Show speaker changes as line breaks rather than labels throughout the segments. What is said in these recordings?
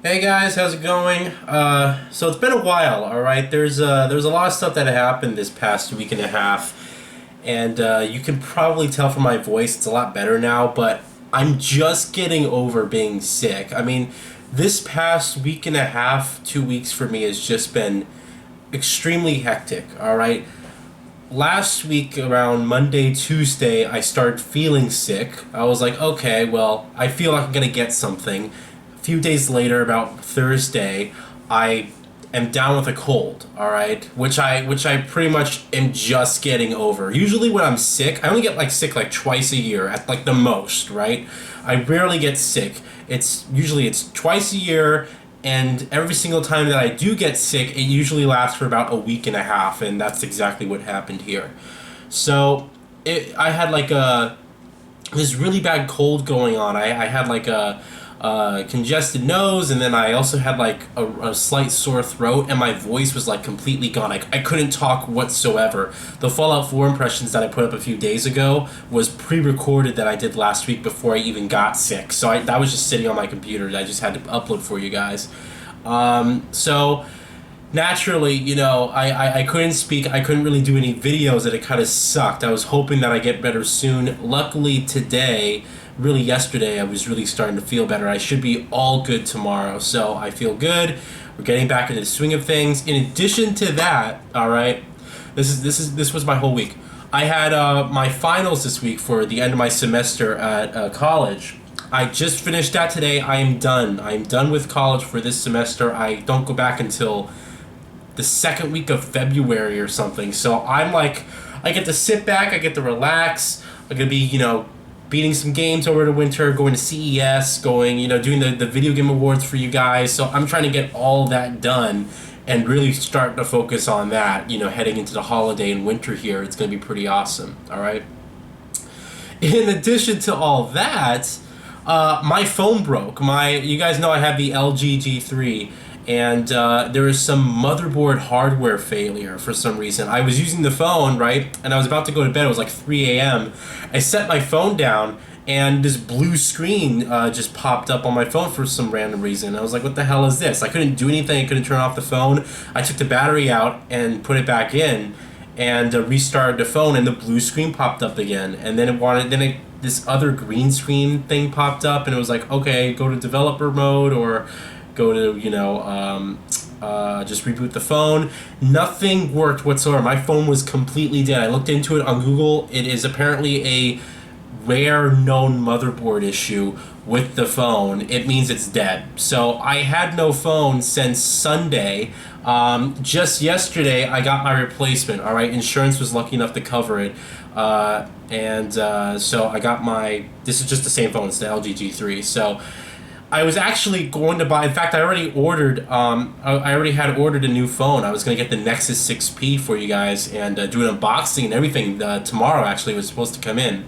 Hey guys, how's it going? So it's been a while, all right. There's a lot of stuff that happened this past week and a half, and you can probably tell from my voice it's a lot better now. But I'm just getting over being sick. I mean, this past week and a half, 2 weeks for me has just been extremely hectic. All right. Last week around Monday, Tuesday, I started feeling sick. I was like, okay, well, I feel like I'm gonna get something. A few days later, about Thursday, I am down with a cold. All right, which I pretty much am just getting over. Usually, when I'm sick, I only get like sick like twice a year at like the most. Right, I rarely get sick. It's twice a year, and every single time that I do get sick, it usually lasts for about a week and a half, and that's exactly what happened here. So, I had like this really bad cold going on. I had like a congested nose, and then I also had like a slight sore throat, and my voice was like completely gone. I couldn't talk whatsoever. The Fallout 4 impressions that I put up a few days ago was pre-recorded that I did last week before I even got sick. So that was just sitting on my computer. I just had to upload for you guys. So naturally, I couldn't speak. I couldn't really do any videos, and it kind of sucked. I was hoping that I get better soon. Luckily today, really yesterday, I was really starting to feel better. I should be all good tomorrow, so I feel good. We're getting back into the swing of things. In addition to that, all right, this was my whole week. I had my finals this week for the end of my semester at college. I just finished that today. I am done. I am done with college for this semester. I don't go back until the second week of February or something. So I'm like, I get to sit back, I get to relax. I'm gonna be, beating some games over the winter, going to CES, going, doing the video game awards for you guys. So I'm trying to get all that done and really start to focus on that, heading into the holiday and winter here. It's gonna be pretty awesome. All right. In addition to all that, my phone broke. You guys know I have the LG G3, and there was some motherboard hardware failure for some reason. I was using the phone, right, and I was about to go to bed. It was like 3 a.m. I set my phone down, and this blue screen just popped up on my phone for some random reason. I was like, what the hell is this? I couldn't do anything. I couldn't turn off the phone. I took the battery out and put it back in, and restarted the phone, and the blue screen popped up again. And then this other green screen thing popped up, and it was like, okay, go to developer mode or go to, just reboot the phone. Nothing worked whatsoever. My phone was completely dead. I looked into it on Google. It is apparently a rare known motherboard issue with the phone. It means it's dead. So I had no phone since Sunday. Just yesterday, I got my replacement. All right, insurance was lucky enough to cover it. So I got this is just the same phone. It's the LG G3. So I was actually going to buy. In fact, I already ordered. I already had ordered a new phone. I was going to get the Nexus 6P for you guys and do an unboxing and everything tomorrow. Actually, it was supposed to come in.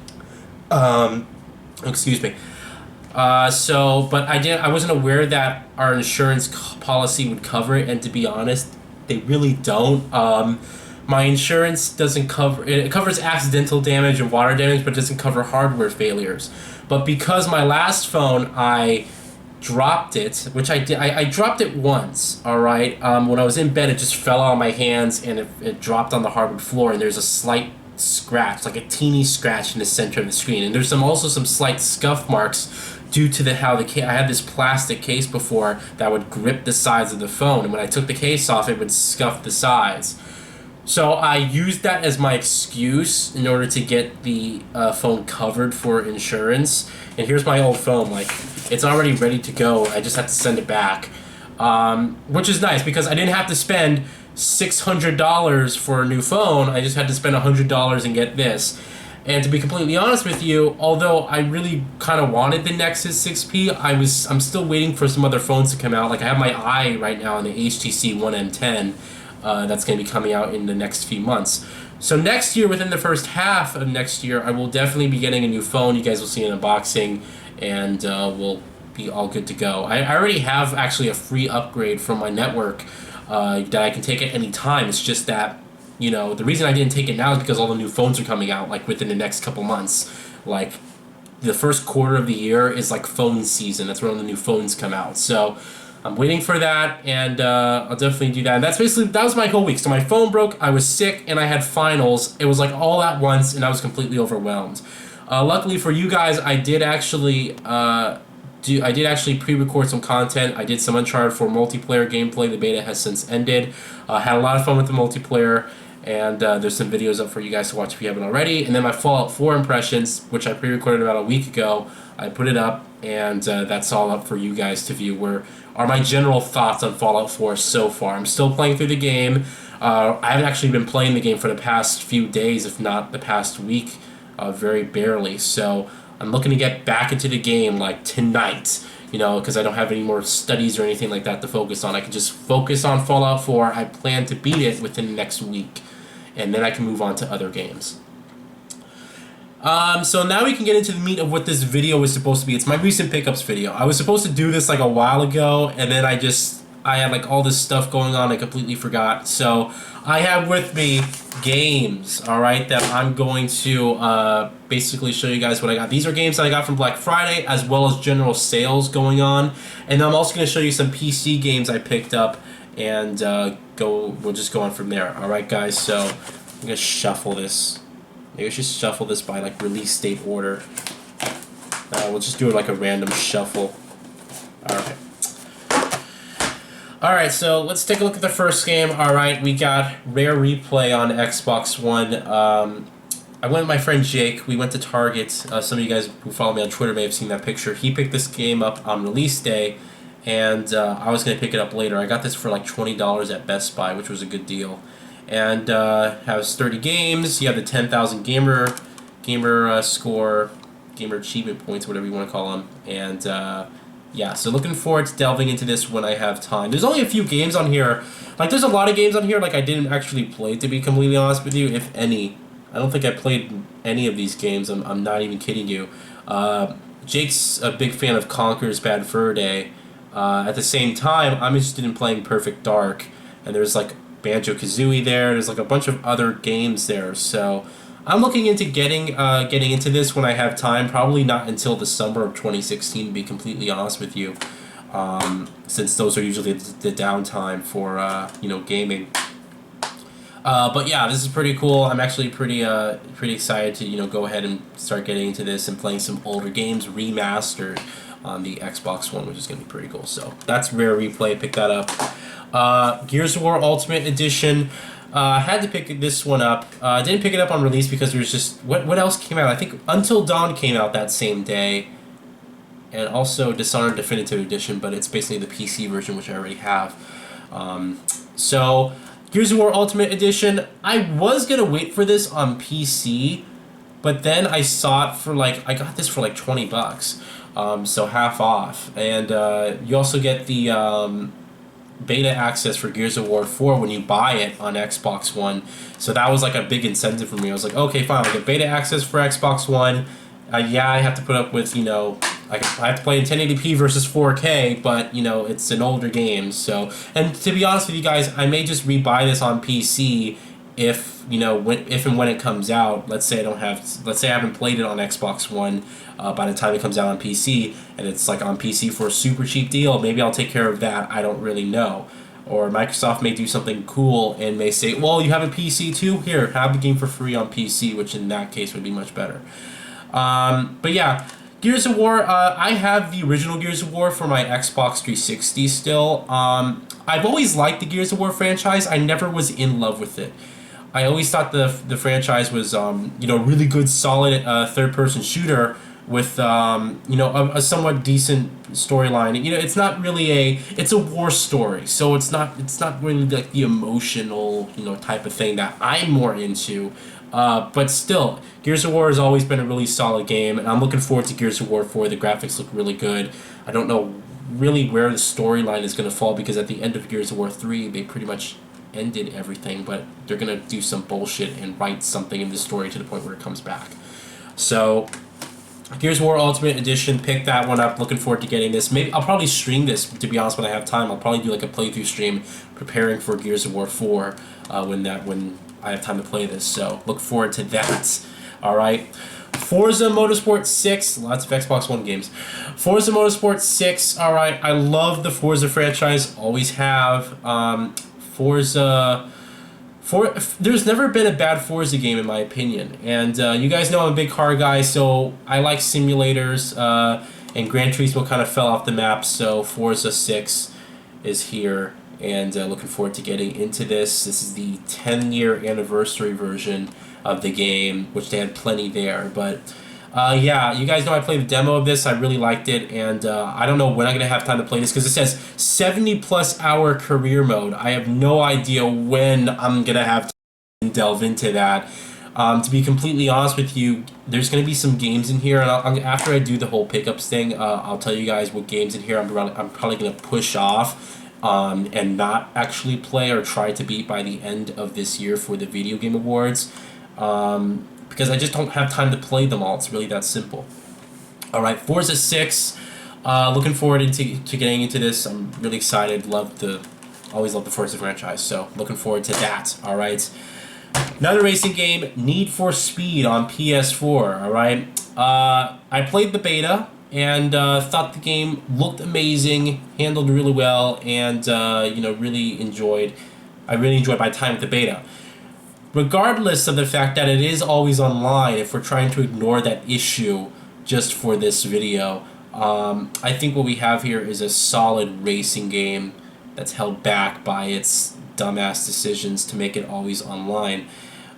Excuse me. But I wasn't aware that our insurance policy would cover it, and to be honest, they really don't. My insurance doesn't cover it. It covers accidental damage and water damage, but it doesn't cover hardware failures. But because my last phone, I dropped it, which I did. I dropped it once, all right? When I was in bed, it just fell on my hands, and it dropped on the hardwood floor, and there's a slight scratch, like a teeny scratch in the center of the screen. And there's also some slight scuff marks due to how I had this plastic case before that would grip the sides of the phone, and when I took the case off, it would scuff the sides. So I used that as my excuse in order to get the phone covered for insurance. And here's my old phone. Like, it's already ready to go. I just have to send it back, which is nice because I didn't have to spend $600 for a new phone. I just had to spend $100 and get this. And to be completely honest with you, although I really kind of wanted the Nexus 6P, I'm still waiting for some other phones to come out. Like, I have my eye right now on the HTC One M10. That's going to be coming out in the next few months. So next year, within the first half of next year, I will definitely be getting a new phone. You guys will see an unboxing, and we'll be all good to go. I already have actually a free upgrade from my network that I can take at any time. It's just that, the reason I didn't take it now is because all the new phones are coming out, like, within the next couple months. Like, the first quarter of the year is, like, phone season. That's when all the new phones come out. So I'm waiting for that, and I'll definitely do that. And that was my whole week. So my phone broke, I was sick, and I had finals. It was like all at once, and I was completely overwhelmed. Luckily for you guys, I did actually pre-record some content. I did some Uncharted 4 multiplayer gameplay. The beta has since ended. Had a lot of fun with the multiplayer, and there's some videos up for you guys to watch if you haven't already. And then my Fallout 4 impressions, which I pre-recorded about a week ago, I put it up, and that's all up for you guys to view. Where are my general thoughts on Fallout 4 so far? I'm still playing through the game. I haven't actually been playing the game for the past few days, if not the past week, very barely. So I'm looking to get back into the game like tonight, because I don't have any more studies or anything like that to focus on. I can just focus on Fallout 4. I plan to beat it within the next week, and then I can move on to other games. So now we can get into the meat of what this video is supposed to be. It's my recent pickups video. I was supposed to do this like a while ago, and then I had like all this stuff going on. I completely forgot. So I have with me games, all right, that I'm going to basically show you guys what I got. These are games that I got from Black Friday, as well as general sales going on. And I'm also going to show you some PC games I picked up, and we'll just go on from there. All right, guys. So I'm going to shuffle this. Maybe I should shuffle this by like release date order. We'll just do it like a random shuffle. Alright. Alright, so let's take a look at the first game. Alright, we got Rare Replay on Xbox One. I went with my friend Jake. We went to Target. Some of you guys who follow me on Twitter may have seen that picture. He picked this game up on release day, and I was going to pick it up later. I got this for like $20 at Best Buy, which was a good deal. And has 30 games. You have the 10,000 gamer score, gamer achievement points, whatever you want to call them. And yeah, so looking forward to delving into this when I have time. There's only a few games on here. Like, there's a lot of games on here like I didn't actually play, to be completely honest with you, if any. I don't think I played any of these games. I'm not even kidding you. Jake's a big fan of Conker's Bad Fur Day. At the same time, I'm interested in playing Perfect Dark, and there's like Banjo-Kazooie there. There's like a bunch of other games there. So I'm looking into getting into this when I have time. Probably not until the summer of 2016, to be completely honest with you, since those are usually the downtime for gaming. But yeah, this is pretty cool. I'm actually pretty excited to go ahead and start getting into this and playing some older games remastered on the Xbox One, which is going to be pretty cool. So that's Rare Replay. Pick that up. Gears of War Ultimate Edition. I had to pick this one up. I didn't pick it up on release because there's just... What else came out? I think Until Dawn came out that same day. And also Dishonored Definitive Edition, but it's basically the PC version, which I already have. So, Gears of War Ultimate Edition. I was going to wait for this on PC, but then I saw it for like... I got this for like $20. So half off. And you also get the... beta access for Gears of War 4 when you buy it on Xbox One. So that was like a big incentive for me. I was like, okay, fine, I'll get beta access for Xbox One. Yeah, I have to put up with, I have to play in 1080p versus 4K, but, it's an older game. So, and to be honest with you guys, I may just rebuy this on PC if and when it comes out. Let's say I haven't played it on Xbox One by the time it comes out on PC, and it's like on PC for a super cheap deal. Maybe I'll take care of that. I don't really know. Or Microsoft may do something cool and may say, well, you have a PC too? Here, have the game for free on PC, which in that case would be much better. But yeah, Gears of War, I have the original Gears of War for my Xbox 360 still. I've always liked the Gears of War franchise. I never was in love with it. I always thought the franchise was really good, solid third-person shooter with a somewhat decent storyline. It's not really it's a war story, so it's not really like the emotional type of thing that I'm more into. But still, Gears of War has always been a really solid game, and I'm looking forward to Gears of War 4. The graphics look really good. I don't know really where the storyline is going to fall, because at the end of Gears of War 3, they pretty much ended everything, but they're going to do some bullshit and write something in the story to the point where it comes back. So, Gears of War Ultimate Edition, pick that one up. Looking forward to getting this. Maybe I'll probably stream this, to be honest, when I have time. I'll probably do like a playthrough stream preparing for Gears of War 4 when I have time to play this. So, look forward to that. Alright. Forza Motorsport 6, lots of Xbox One games. Forza Motorsport 6, alright, I love the Forza franchise, always have. Forza... There's never been a bad Forza game in my opinion, and you guys know I'm a big car guy, so I like simulators, and Gran Turismo kind of fell off the map, so Forza 6 is here, and looking forward to getting into this. This is the 10-year anniversary version of the game, which they had plenty there, but yeah, you guys know I played the demo of this. I really liked it, and I don't know when I'm going to have time to play this, because it says 70-plus hour career mode. I have no idea when I'm going to have to delve into that. To be completely honest with you, there's going to be some games in here, and after I do the whole pickups thing, I'll tell you guys what games in here I'm probably going to push off and not actually play or try to beat by the end of this year for the Video Game Awards. Because I just don't have time to play them all. It's really that simple. Alright, Forza 6. Looking forward to getting into this. I'm really excited. Always love the Forza franchise, so looking forward to that. Alright. Another racing game, Need for Speed on PS4. Alright. I played the beta and thought the game looked amazing, handled really well, and really enjoyed my time with the beta. Regardless of the fact that it is always online, if we're trying to ignore that issue just for this video, I think what we have here is a solid racing game that's held back by its dumbass decisions to make it always online.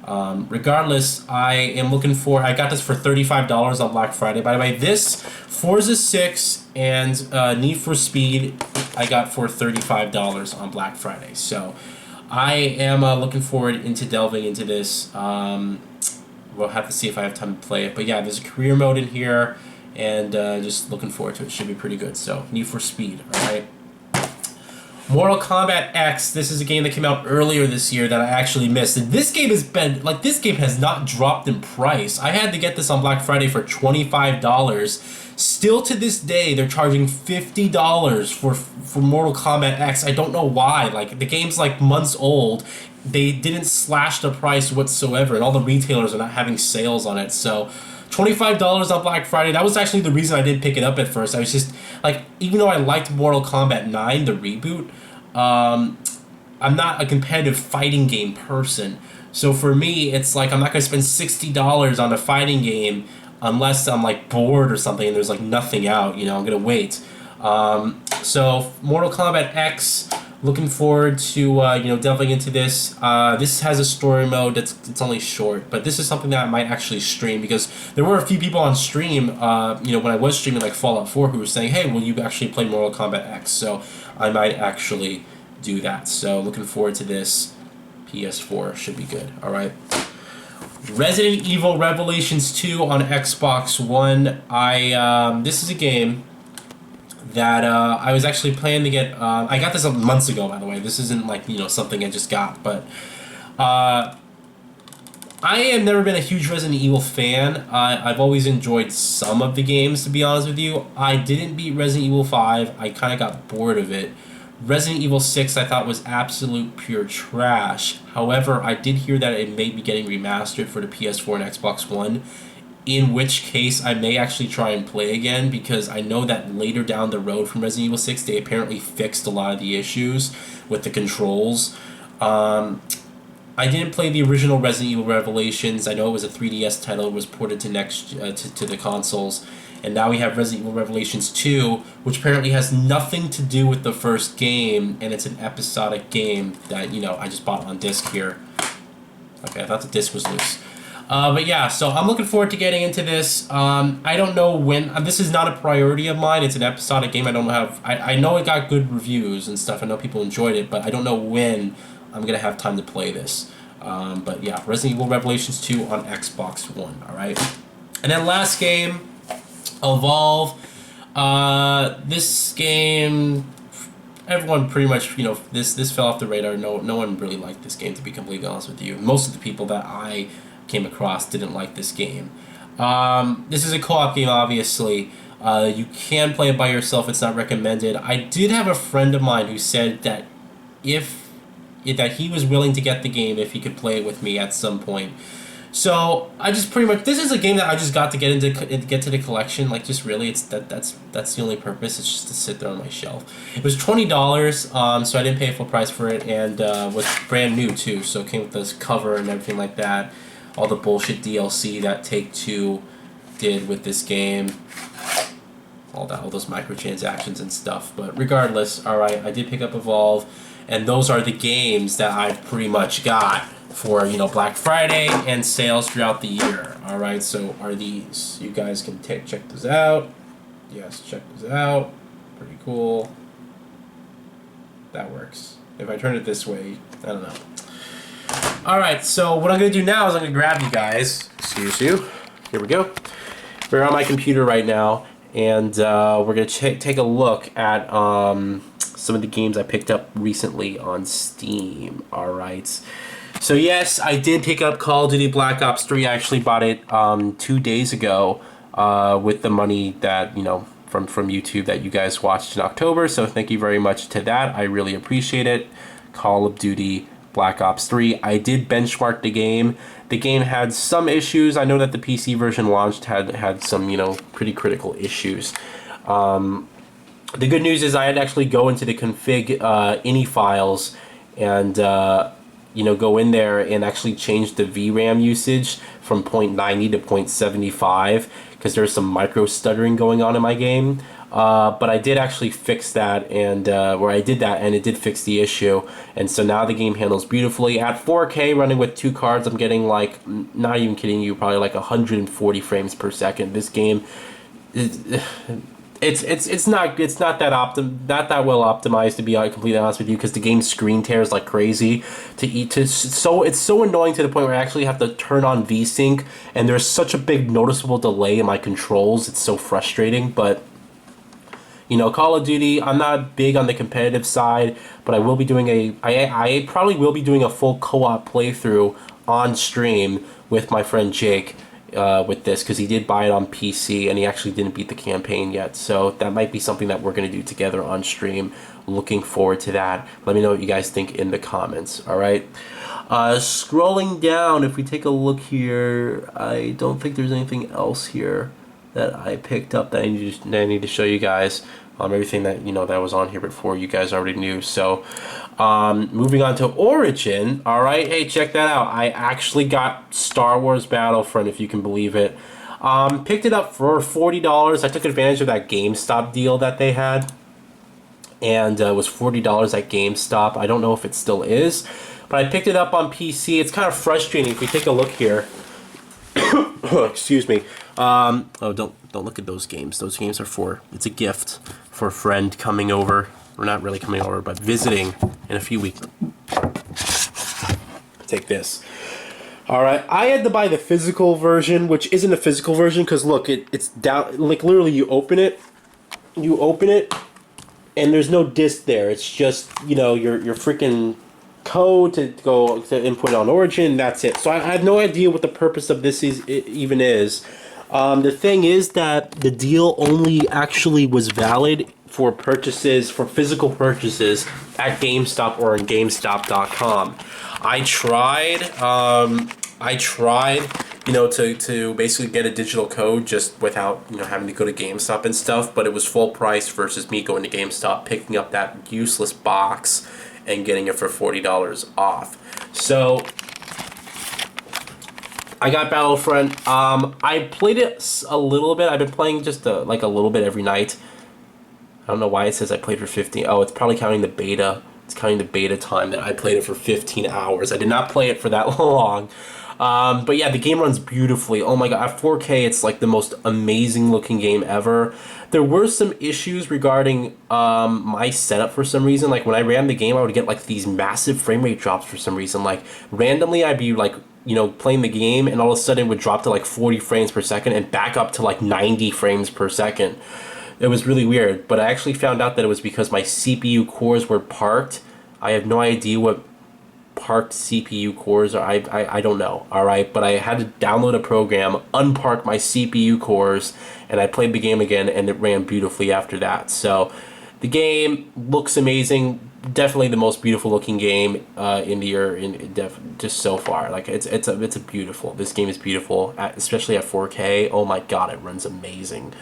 Regardless, I got this for $35 on Black Friday. By the way, this Forza 6 and Need for Speed I got for $35 on Black Friday. So I am looking forward into delving into this. We'll have to see if I have time to play it. But yeah, there's a career mode in here, and just looking forward to it. Should be pretty good. So, Need for Speed, alright? Mortal Kombat X. This is a game that came out earlier this year that I actually missed. And this game this game has not dropped in price. I had to get this on Black Friday for $25. Still to this day, they're charging $50 for Mortal Kombat X. I don't know why. Like, the game's like months old. They didn't slash the price whatsoever, and all the retailers are not having sales on it. So, $25 on Black Friday. That was actually the reason I didn't pick it up at first. I was just like, even though I liked Mortal Kombat 9, the reboot, I'm not a competitive fighting game person. So for me, it's like I'm not going to spend $60 on a fighting game unless I'm like bored or something and there's like nothing out, I'm gonna wait. So Mortal Kombat X, looking forward to delving into this. This has a story mode it's only short, but this is something that I might actually stream, because there were a few people on stream when I was streaming like Fallout 4 who were saying, hey, will you actually play Mortal Kombat X? So I might actually do that. So looking forward to this. PS4 should be good. Alright. Resident Evil Revelations 2 on Xbox One. This is a game that I was actually planning to get. I got this months ago, by the way. This isn't like something I just got, but I have never been a huge Resident Evil fan. I've always enjoyed some of the games, to be honest with you. I didn't beat Resident Evil 5. I kind of got bored of it. Resident Evil 6 I thought was absolute pure trash. However, I did hear that it may be getting remastered for the PS4 and Xbox One, in which case I may actually try and play again, because I know that later down the road from Resident Evil 6 they apparently fixed a lot of the issues with the controls. I didn't play the original Resident Evil Revelations. I know it was a 3DS title. It was ported to to the consoles. And now we have Resident Evil Revelations 2, which apparently has nothing to do with the first game, and it's an episodic game that, I just bought on disc here. Okay, I thought the disc was loose. But yeah, so I'm looking forward to getting into this. I don't know when. This is not a priority of mine. It's an episodic game. I know it got good reviews and stuff. I know people enjoyed it, but I don't know when I'm going to have time to play this. But yeah, Resident Evil Revelations 2 on Xbox One, alright? And then last game, Evolve. This game, everyone pretty much, this fell off the radar. No one really liked this game, to be completely honest with you. Most of the people that I came across didn't like this game. This is a co-op game, obviously. You can play it by yourself. It's not recommended. I did have a friend of mine who said that that he was willing to get the game if he could play it with me at some point. So I just pretty much, this is a game that I just got to get to the collection. Like, just really, it's that's the only purpose. It's just to sit there on my shelf. It was $20, so I didn't pay full price for it, and was brand new too. So it came with this cover and everything like that. All the bullshit DLC that Take-Two did with this game. All those microtransactions and stuff. But regardless, all right, I did pick up Evolve, and those are the games that I've pretty much got for, you know, Black Friday and sales throughout the year. All right, so are these? You guys can check this out. Yes, check this out. Pretty cool. That works. If I turn it this way, I don't know. All right, so what I'm gonna do now is I'm gonna grab you guys. Excuse you. Here we go. We're on my computer right now, and we're gonna take a look at some of the games I picked up recently on Steam. All right. So yes, I did pick up Call of Duty Black Ops 3. I actually bought it 2 days ago with the money that, you know, from YouTube that you guys watched in October. So thank you very much to that. I really appreciate it. Call of Duty Black Ops 3. I did benchmark the game. The game had some issues. I know that the PC version launched had some, you know, pretty critical issues. The good news is I had to actually go into the config ini files and you know, go in there and actually change the VRAM usage from 0.90 to 0.75 because there's some micro stuttering going on in my game. But I did actually fix that, and where I did that, and it did fix the issue. And so now the game handles beautifully at 4K, running with 2 cards. I'm getting, like, not even kidding you, probably like 140 frames per second. This game, it's not that well optimized, to be completely honest with you, because the game screen tears like crazy so it's so annoying to the point where I actually have to turn on VSync, and there's such a big noticeable delay in my controls. It's so frustrating. But you know, Call of Duty, I'm not big on the competitive side, but I will be doing I probably will be doing a full co-op playthrough on stream with my friend Jake with this, because he did buy it on PC and he actually didn't beat the campaign yet. So that might be something that we're going to do together on stream. Looking forward to that. Let me know what you guys think in the comments. All right. Scrolling down, if we take a look here, I don't think there's anything else here that I picked up that I need to show you guys. Everything that, you know, that was on here before, you guys already knew. So moving on to Origin. All right, hey, check that out. I actually got Star Wars Battlefront, if you can believe it. Picked it up for $40. I took advantage of that GameStop deal that they had, and it was $40 at GameStop. I don't know if it still is, but I picked it up on PC. It's kind of frustrating. If we take a look here, excuse me. Oh, don't look at those games. Those games are it's a gift for a friend coming over. Or not really coming over, but visiting in a few weeks. Take this. All right, I had to buy the physical version, which isn't a physical version, because look, it's down. Like literally, you open it, and there's no disc there. It's just, you know, your freaking code to input on Origin. That's it. So I have no idea what the purpose of this even is. The thing is that the deal only actually was valid for physical purchases at GameStop or on GameStop.com. I tried, you know, to basically get a digital code just without, you know, having to go to GameStop and stuff, but it was full price versus me going to GameStop, picking up that useless box and getting it for $40 off. So I got Battlefront. I played it a little bit. I've been playing just like a little bit every night. I don't know why it says I played for 15. Oh, it's probably counting the beta. It's counting the beta time that I played it for 15 hours. I did not play it for that long. But yeah, the game runs beautifully. Oh my god, at 4K, it's like the most amazing looking game ever. There were some issues regarding my setup for some reason. Like when I ran the game, I would get like these massive frame rate drops for some reason. Like randomly, I'd be like, you know, playing the game, and all of a sudden it would drop to like 40 frames per second and back up to like 90 frames per second. It was really weird, but I actually found out that it was because my CPU cores were parked. I have no idea what parked CPU cores are. I don't know, all right? But I had to download a program, unpark my CPU cores, and I played the game again, and it ran beautifully after that. So the game looks amazing. definitely the most beautiful looking game in the year just so far. Like it's a beautiful. This game is beautiful, especially at 4K. Oh my god, it runs amazing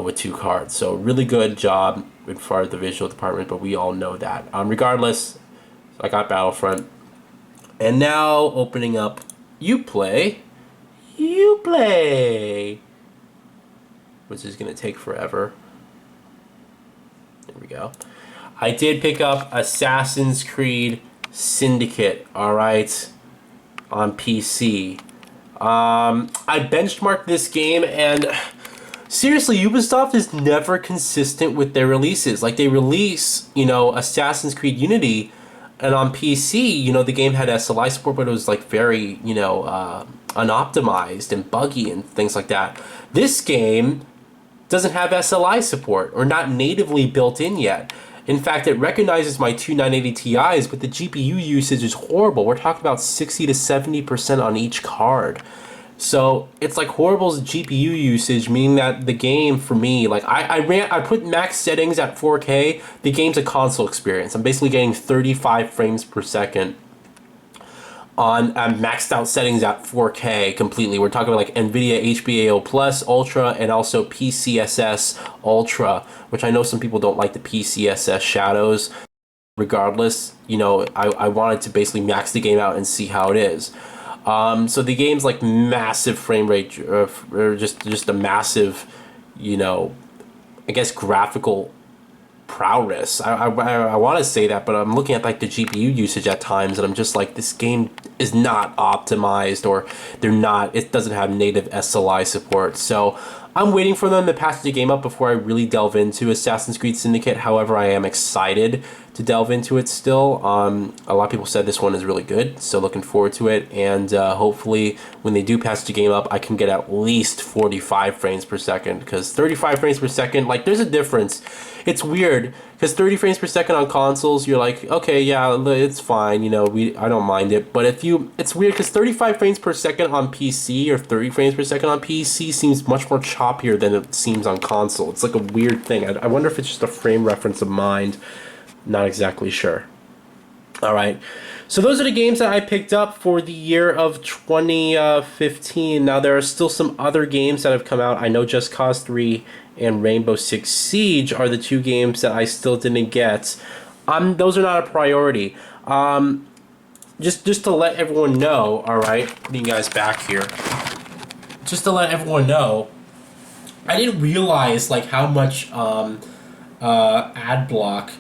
with 2 cards. So really good job as far as the visual department. But we all know that. Regardless, I got Battlefront, and now opening up Uplay, which is gonna take forever. There we go. I did pick up Assassin's Creed Syndicate, alright, on PC. I benchmarked this game, and seriously, Ubisoft is never consistent with their releases. Like, they release, Assassin's Creed Unity, and on PC, the game had SLI support, but it was, like, very, unoptimized and buggy and things like that. This game doesn't have SLI support, or not natively built in yet. In fact, it recognizes my two 980 Ti's, but the GPU usage is horrible. We're talking about 60 to 70% on each card. So it's like horrible GPU usage, meaning that the game for me, like I put max settings at 4K. The game's a console experience. I'm basically getting 35 frames per second on maxed out settings at 4K completely. We're talking about like NVIDIA HBAO Plus Ultra and also PCSS Ultra, which I know some people don't like the PCSS shadows. Regardless, I wanted to basically max the game out and see how it is. So the game's like massive frame rate, or just a massive, I guess graphical prowess. I want to say that, but I'm looking at like the GPU usage at times, and I'm just like, this game is not optimized, or it doesn't have native SLI support. So I'm waiting for them to patch the game up before I really delve into Assassin's Creed Syndicate. However, I am excited to delve into it still. A lot of people said this one is really good, so looking forward to it. And hopefully when they do patch the game up, I can get at least 45 frames per second, because 35 frames per second, like, there's a difference. It's weird, because 30 frames per second on consoles, you're like, okay, yeah, it's fine, I don't mind it. But it's weird, because 35 frames per second on PC or 30 frames per second on PC seems much more choppier than it seems on console. It's like a weird thing. I wonder if it's just a frame reference of mind. Not exactly sure. All right. So those are the games that I picked up for the year of 2015. Now, there are still some other games that have come out. I know Just Cause 3 and Rainbow Six Siege are the 2 games that I still didn't get. Those are not a priority. Just to let everyone know, all right, putting you guys back here. Just to let everyone know, I didn't realize like how much ad block,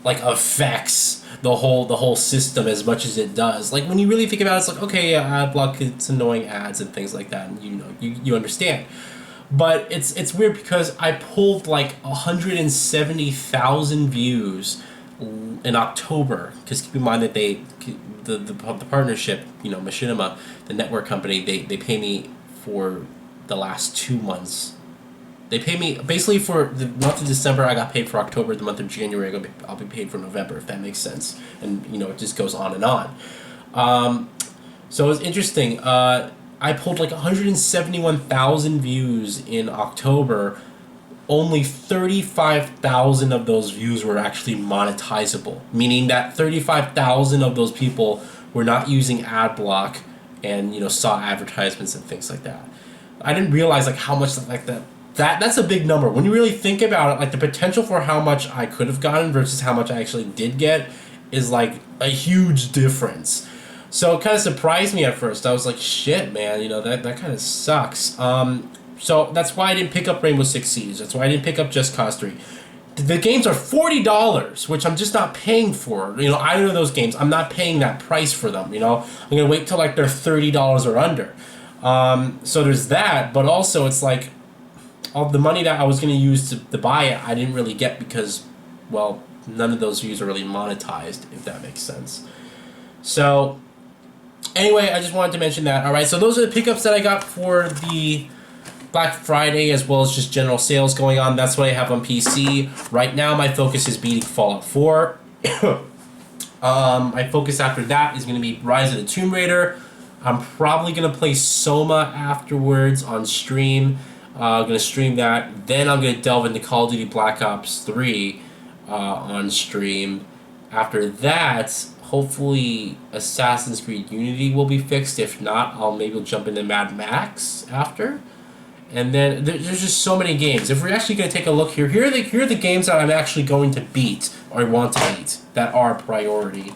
like affects the whole system as much as it does. Like, when you really think about it, it's like, okay, yeah, ad block, it's annoying ads and things like that, and you understand. But it's weird, because I pulled like 170,000 views in October, because keep in mind that the partnership, Machinima, the network company, they pay me for the last 2 months. They pay me basically for the month of December. I got paid for October. The month of January, I'll be paid for November, if that makes sense. And it just goes on and on. So it's interesting. I pulled like 171,000 views in October. Only 35,000 of those views were actually monetizable, meaning that 35,000 of those people were not using ad block and saw advertisements and things like that. I didn't realize like how much like that. That's a big number. When you really think about it, like the potential for how much I could have gotten versus how much I actually did get is like a huge difference. So it kind of surprised me at first. I was like, shit, man, that kind of sucks. So that's why I didn't pick up Rainbow Six Siege. That's why I didn't pick up Just Cause 3. The games are $40, which I'm just not paying for. Either of those games, I'm not paying that price for them. I'm going to wait till like they're $30 or under. So there's that, but also it's like, all the money that I was going to use to buy it, I didn't really get, because, well, none of those views are really monetized, if that makes sense. So, anyway, I just wanted to mention that. All right, so those are the pickups that I got for the Black Friday, as well as just general sales going on. That's what I have on PC. Right now, my focus is beating Fallout 4. My focus after that is going to be Rise of the Tomb Raider. I'm probably going to play Soma afterwards on stream. I'm going to stream that. Then I'm going to delve into Call of Duty Black Ops 3. on stream. After that, hopefully Assassin's Creed Unity will be fixed. If not, I'll maybe jump into Mad Max after. And then there's just so many games. If we're actually going to take a look here, here are the games that I'm actually going to beat or want to beat that are priority.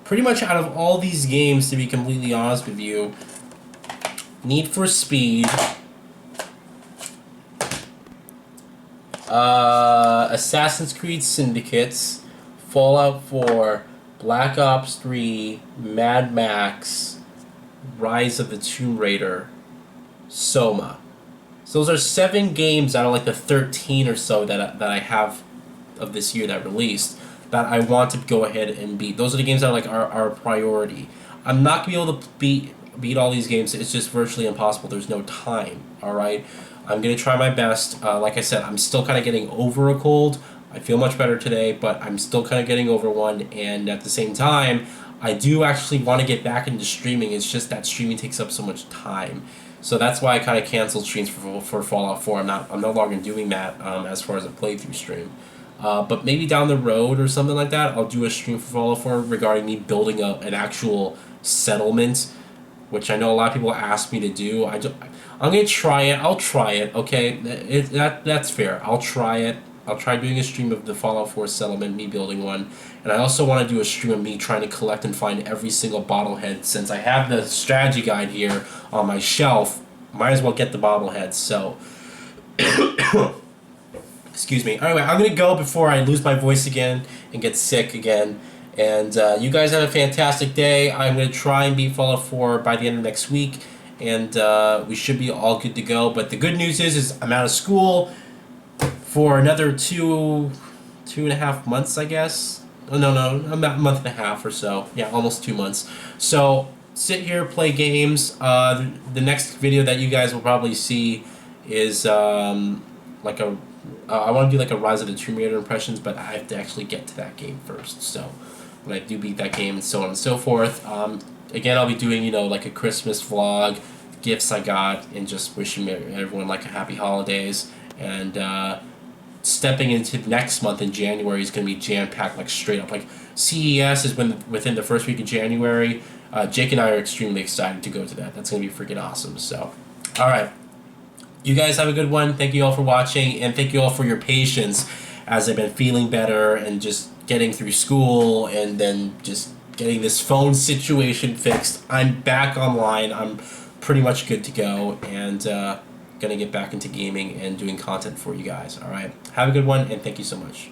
Pretty much out of all these games, to be completely honest with you, Need for Speed, Assassin's Creed Syndicates, Fallout 4, Black Ops 3, Mad Max, Rise of the Tomb Raider, Soma. So those are 7 games out of like the 13 or so that I have of this year that released that I want to go ahead and beat. Those are the games that are like our priority. I'm not gonna be able to beat all these games. It's just virtually impossible. There's no time. All right. I'm gonna try my best. Like I said, I'm still kind of getting over a cold. I feel much better today, but I'm still kind of getting over one. And at the same time, I do actually want to get back into streaming. It's just that streaming takes up so much time. So that's why I kind of canceled streams for Fallout 4. I'm no longer doing that as far as a playthrough stream. But maybe down the road or something like that, I'll do a stream for Fallout 4 regarding me building an actual settlement, which I know a lot of people ask me to do. I'm going to try it. I'll try it, okay? That's fair. I'll try it. I'll try doing a stream of the Fallout 4 settlement, me building one. And I also want to do a stream of me trying to collect and find every single bobblehead. Since I have the strategy guide here on my shelf, might as well get the bobbleheads. So, excuse me. Anyway, I'm going to go before I lose my voice again and get sick again. And you guys have a fantastic day. I'm going to try and beat Fallout 4 by the end of next week. And we should be all good to go. But the good news is I'm out of school for another 2.5 months, I guess. Oh, no, about a month and a half or so. Yeah, almost 2 months. So sit here, play games. The next video that you guys will probably see is like a... I want to do like a Rise of the Tomb Raider impressions, but I have to actually get to that game first. So when I do beat that game and so on and so forth. Again, I'll be doing, like a Christmas vlog, gifts I got, and just wishing everyone like a happy holidays. And stepping into next month in January is going to be jam-packed, like straight up. Like CES is within the first week of January. Jake and I are extremely excited to go to that. That's going to be freaking awesome. So, all right. You guys have a good one. Thank you all for watching, and thank you all for your patience as I've been feeling better and just getting through school and then just getting this phone situation fixed. I'm back online. I'm pretty much good to go, and gonna get back into gaming and doing content for you guys. All right. Have a good one, and thank you so much.